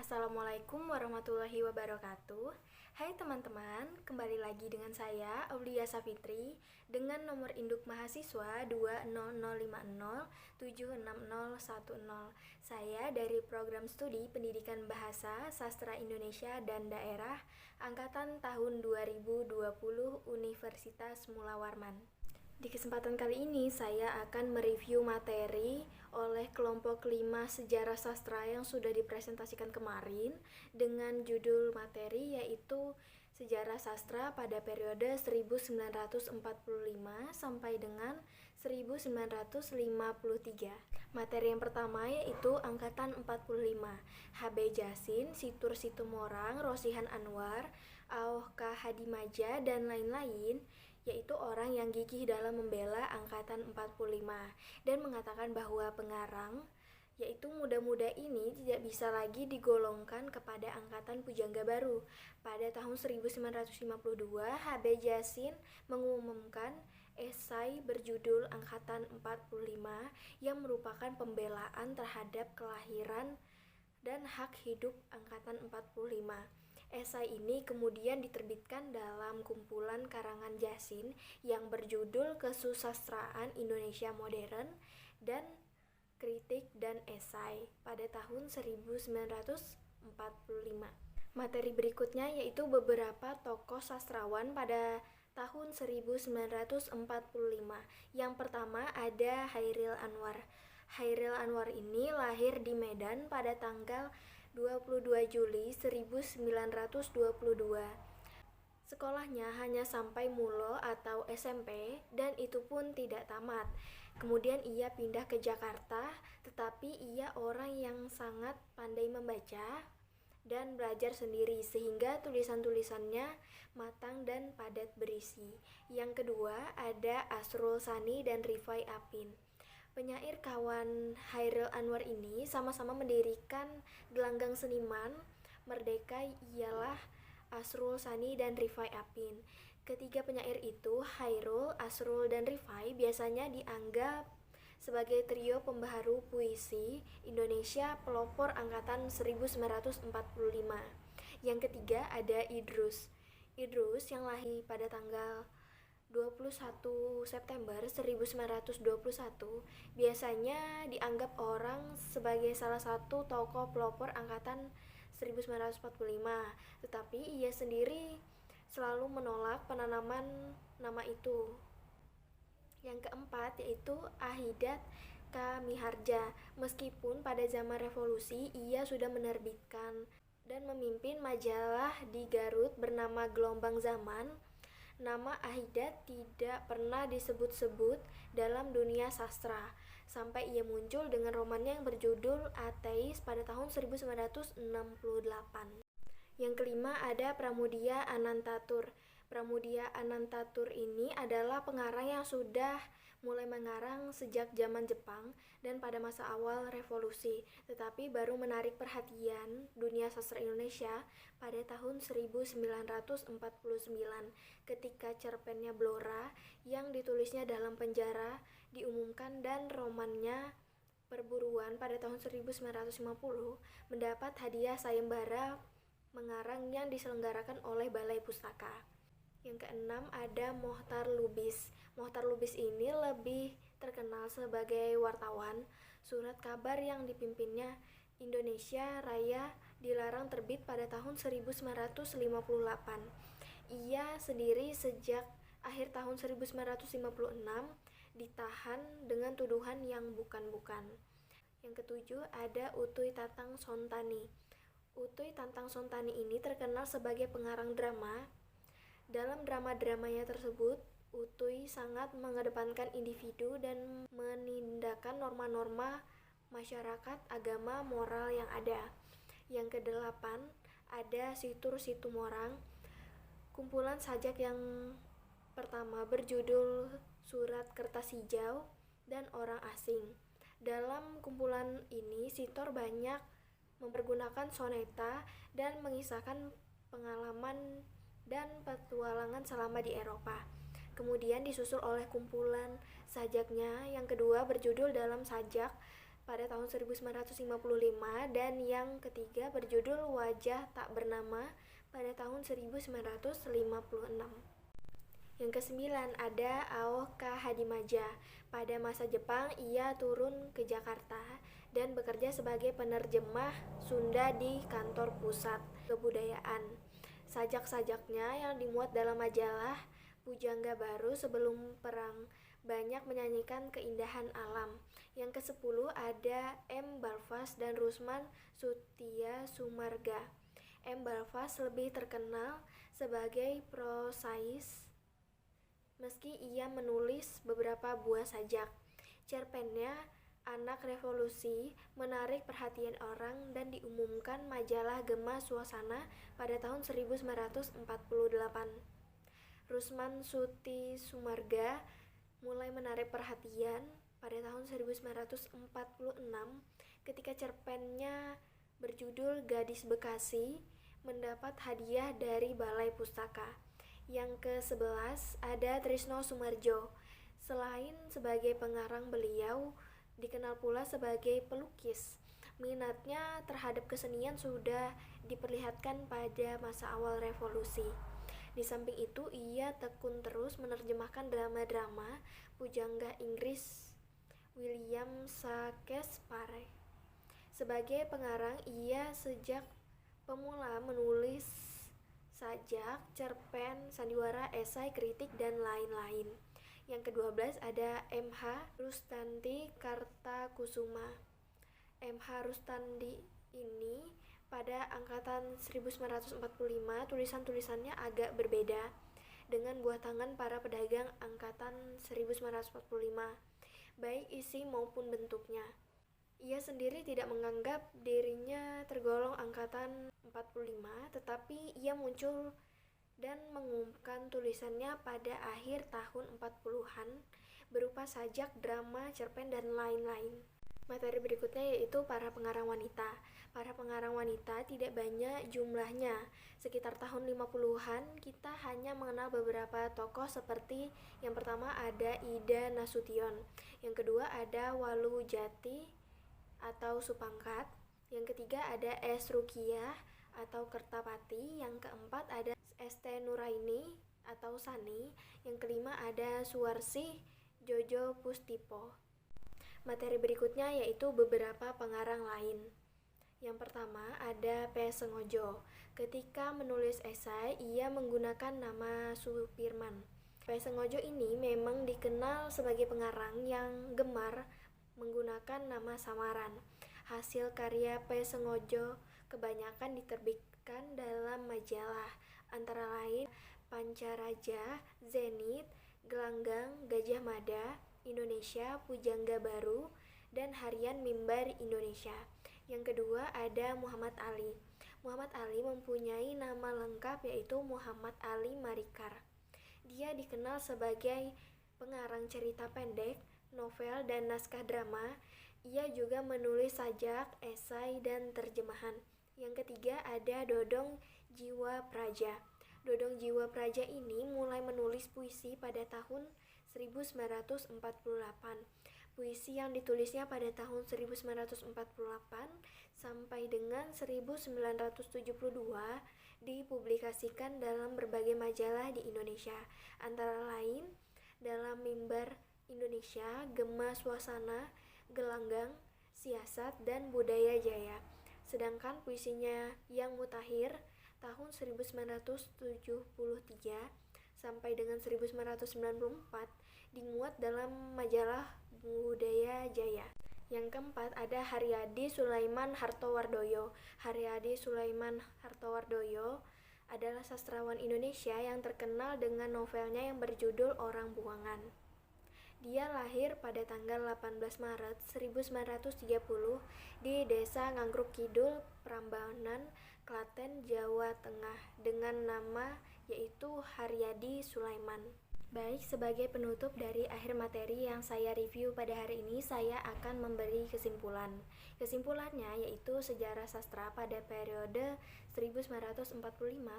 Assalamualaikum warahmatullahi wabarakatuh. Hai teman-teman, kembali lagi dengan saya Aulia Safitri dengan nomor induk mahasiswa 20050760010. Saya dari program studi Pendidikan Bahasa Sastra Indonesia dan Daerah angkatan tahun 2020 Universitas Mula Warman. Di kesempatan kali ini saya akan mereview materi oleh kelompok 5 Sejarah Sastra yang sudah dipresentasikan kemarin dengan judul materi yaitu Sejarah Sastra pada periode 1945 sampai dengan 1953. Materi yang pertama yaitu Angkatan 45, HB Jasin, Situr Situmorang, Rosihan Anwar, Auh K. Hadimaja, dan lain-lain, yaitu orang yang gigih dalam membela Angkatan 45 dan mengatakan bahwa pengarang yaitu muda-muda ini tidak bisa lagi digolongkan kepada Angkatan Pujangga Baru. Pada tahun 1952, HB Jasin mengumumkan esai berjudul Angkatan 45 yang merupakan pembelaan terhadap kelahiran dan hak hidup Angkatan 45. Esai ini kemudian diterbitkan dalam kumpulan karangan Jasin yang berjudul Kesusastraan Indonesia Modern dan Kritik dan Esai pada tahun 1945. Materi berikutnya yaitu beberapa tokoh sastrawan pada tahun 1945. Yang pertama ada Chairil Anwar. Chairil Anwar ini lahir di Medan pada tanggal 22 Juli 1922. Sekolahnya hanya sampai Mulo atau SMP dan itu pun tidak tamat. Kemudian ia pindah ke Jakarta, tetapi ia orang yang sangat pandai membaca dan belajar sendiri sehingga tulisan-tulisannya matang dan padat berisi. Yang kedua ada Asrul Sani dan Rifai Apin. Penyair kawan Chairil Anwar ini sama-sama mendirikan gelanggang seniman Merdeka ialah Asrul Sani dan Rifai Apin. Ketiga penyair itu, Chairul, Asrul, dan Rifai biasanya dianggap sebagai trio pembaharu puisi Indonesia pelopor angkatan 1945. Yang ketiga ada Idrus. Idrus yang lahir pada tanggal 21 September 1921 biasanya dianggap orang sebagai salah satu tokoh pelopor angkatan 1945, tetapi ia sendiri selalu menolak penanaman nama itu. Yang keempat yaitu Ahidat K. Miharja. Meskipun pada zaman revolusi ia sudah menerbitkan dan memimpin majalah di Garut bernama Gelombang Zaman, nama Ahidat tidak pernah disebut-sebut dalam dunia sastra sampai ia muncul dengan romannya yang berjudul Ateis pada tahun 1968. Yang kelima ada Pramudia Anantatur. Pramudia Anantatur ini adalah pengarang yang sudah mulai mengarang sejak zaman Jepang dan pada masa awal revolusi, tetapi baru menarik perhatian dunia sastra Indonesia pada tahun 1949 ketika cerpennya Blora yang ditulisnya dalam penjara diumumkan dan romannya Perburuan pada tahun 1950 mendapat hadiah sayembara mengarang yang diselenggarakan oleh Balai Pustaka. Yang keenam ada Mohtar Lubis. Mohtar Lubis ini lebih terkenal sebagai wartawan. Surat kabar yang dipimpinnya Indonesia Raya dilarang terbit pada tahun 1958. Ia sendiri sejak akhir tahun 1956 ditahan dengan tuduhan yang bukan-bukan. Yang ketujuh ada Utuy Tatang Sontani. Utuy Tatang Sontani ini terkenal sebagai pengarang drama. Dalam drama-dramanya tersebut, Utuy sangat mengedepankan individu dan menindakkan norma-norma masyarakat, agama, moral yang ada. Yang kedelapan ada Situr Situmorang. Kumpulan sajak yang pertama berjudul Surat Kertas Hijau dan Orang Asing. Dalam kumpulan ini, Sitor banyak mempergunakan soneta dan mengisahkan pengalaman dan petualangan selama di Eropa. Kemudian disusul oleh kumpulan sajaknya yang kedua berjudul Dalam Sajak pada tahun 1955 dan yang ketiga berjudul Wajah Tak Bernama pada tahun 1956. Yang kesembilan ada Aoka Hadimaja. Pada masa Jepang, ia turun ke Jakarta dan bekerja sebagai penerjemah Sunda di kantor pusat kebudayaan. Sajak-sajaknya yang dimuat dalam majalah Pujangga Baru sebelum perang banyak menyanyikan keindahan alam. Yang ke-10 ada M. Balfas dan Rusman Sutia Sumarga. M. Balfas lebih terkenal sebagai prosais meski ia menulis beberapa buah sajak. Cerpennya Anak Revolusi menarik perhatian orang dan diumumkan majalah Gema Suasana pada tahun 1948. Rusman Suti Sumarga mulai menarik perhatian pada tahun 1946 ketika cerpennya berjudul Gadis Bekasi mendapat hadiah dari Balai Pustaka. Yang ke-11 ada Trisno Sumarjo. Selain sebagai pengarang, beliau dikenal pula sebagai pelukis. Minatnya terhadap kesenian sudah diperlihatkan pada masa awal revolusi. Di samping itu, ia tekun terus menerjemahkan drama-drama pujangga Inggris William Shakespeare. Sebagai pengarang, ia sejak pemula menulis sajak, cerpen, sandiwara, esai, kritik, dan lain-lain. Yang ke-12 ada M.H. Rustanti Kartakusuma. M.H. Rustandi ini pada angkatan 1945 tulisan-tulisannya agak berbeda dengan buah tangan para pedagang angkatan 1945, baik isi maupun bentuknya. Ia sendiri tidak menganggap dirinya tergolong angkatan 45, tetapi ia muncul dan mengumumkan tulisannya pada akhir tahun 40-an berupa sajak, drama, cerpen, dan lain-lain. Materi berikutnya yaitu para pengarang wanita. Para pengarang wanita tidak banyak jumlahnya. Sekitar tahun 50-an kita hanya mengenal beberapa tokoh seperti yang pertama ada Ida Nasution, yang kedua ada Walu Jati atau Supangkat, yang ketiga ada S. Rukiah atau Kertapati, yang keempat ada ST Nuraini atau Sani, yang kelima ada Suwarsih Jojo Pustipo. Materi berikutnya yaitu beberapa pengarang lain. Yang pertama ada P. Sengojo. Ketika menulis esai, ia menggunakan nama Supirman. P. Sengojo ini memang dikenal sebagai pengarang yang gemar menggunakan nama samaran. Hasil karya P. Sengojo kebanyakan diterbitkan dalam majalah, antara lain Pancaraja, Zenit, Gelanggang, Gajah Mada, Indonesia, Pujangga Baru, dan Harian Mimbar Indonesia. Yang kedua ada Muhammad Ali. Muhammad Ali mempunyai nama lengkap yaitu Muhammad Ali Marikar. Dia dikenal sebagai pengarang cerita pendek, novel, dan naskah drama. Ia juga menulis sajak, esai, dan terjemahan. Yang ketiga ada Dodong Jiwa Praja. Dodong Jiwa Praja ini mulai menulis puisi pada tahun 1948. Puisi yang ditulisnya pada tahun 1948 sampai dengan 1972 dipublikasikan dalam berbagai majalah di Indonesia, antara lain dalam Mimbar Indonesia, Gema Suasana, Gelanggang, Siasat, dan Budaya Jaya. Sedangkan puisinya yang mutakhir tahun 1973 sampai dengan 1994 dimuat dalam majalah Budaya Jaya. Yang keempat ada Haryadi Sulaiman Hartowardoyo. Haryadi Sulaiman Hartowardoyo adalah sastrawan Indonesia yang terkenal dengan novelnya yang berjudul Orang Buangan. Dia lahir pada tanggal 18 Maret 1930 di Desa Ngangkruk Kidul, Prambanan, Klaten, Jawa Tengah dengan nama yaitu Haryadi Sulaiman. Baik, sebagai penutup dari akhir materi yang saya review pada hari ini, saya akan memberi kesimpulan. Kesimpulannya yaitu sejarah sastra pada periode 1945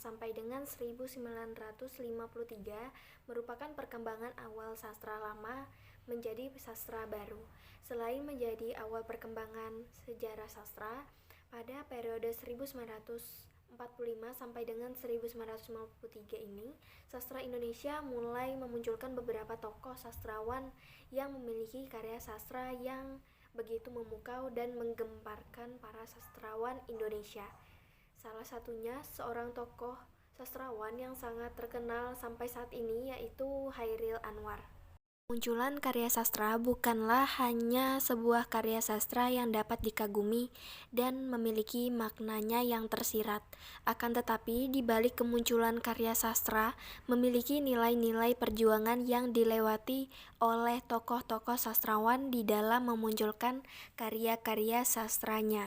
sampai dengan 1953 merupakan perkembangan awal sastra lama menjadi sastra baru. Selain menjadi awal perkembangan sejarah sastra, pada periode 1945 sampai dengan 1953 ini, sastra Indonesia mulai memunculkan beberapa tokoh sastrawan yang memiliki karya sastra yang begitu memukau dan menggemparkan para sastrawan Indonesia. Salah satunya seorang tokoh sastrawan yang sangat terkenal sampai saat ini, yaitu Chairil Anwar. Munculan karya sastra bukanlah hanya sebuah karya sastra yang dapat dikagumi dan memiliki maknanya yang tersirat. Akan tetapi, di balik kemunculan karya sastra memiliki nilai-nilai perjuangan yang dilewati oleh tokoh-tokoh sastrawan di dalam memunculkan karya-karya sastranya.